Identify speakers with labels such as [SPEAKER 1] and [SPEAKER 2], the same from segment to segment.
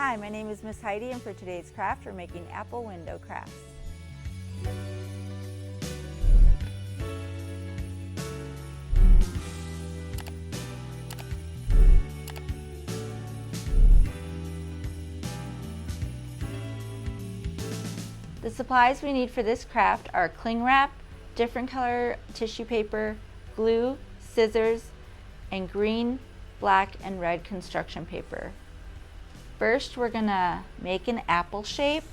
[SPEAKER 1] Hi, my name is Miss Heidi, and for today's craft, we're making apple window crafts. The supplies we need for this craft are cling wrap, different color tissue paper, glue, scissors, and green, black, and red construction paper. First, we're gonna make an apple shape.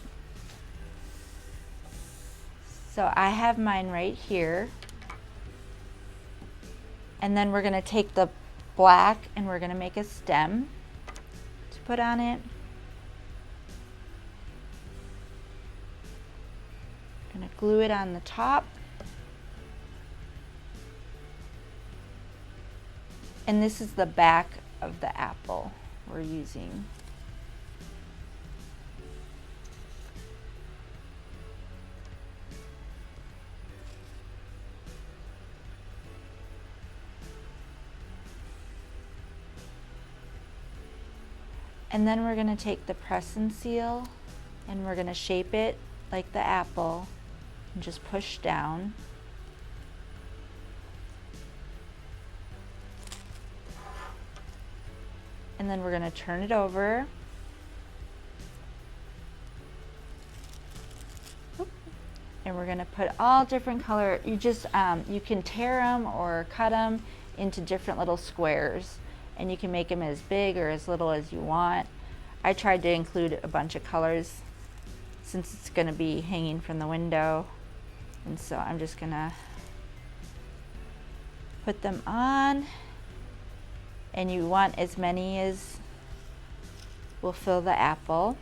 [SPEAKER 1] So I have mine right here. And then we're gonna take the black and we're gonna make a stem to put on it. Gonna glue it on the top. And this is the back of the apple we're using. And then we're gonna take the press and seal and we're gonna shape it like the apple and just push down. And then we're gonna turn it over. And we're gonna put all different color, you can tear them or cut them into different little squares. And you can make them as big or as little as you want. I tried to include a bunch of colors since it's gonna be hanging from the window. And so I'm just gonna put them on. And you want as many as will fill the apple.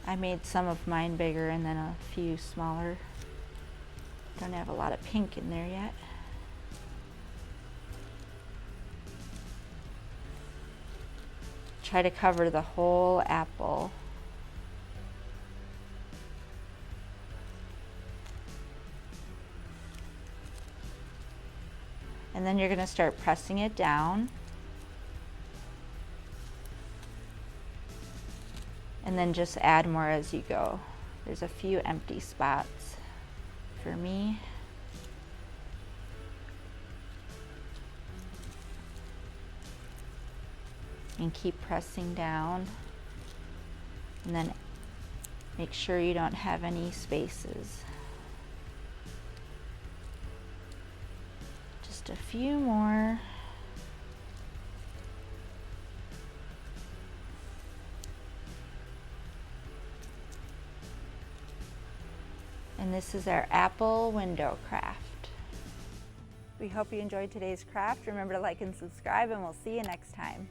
[SPEAKER 1] I made some of mine bigger and then a few smaller. Don't have a lot of pink in there yet. Try to cover the whole apple. And then you're going to start pressing it down. And then just add more as you go. There's a few empty spots for me. And keep pressing down. And then make sure you don't have any spaces. Just a few more. And this is our apple window craft. We hope you enjoyed today's craft. Remember to like and subscribe, and we'll see you next time.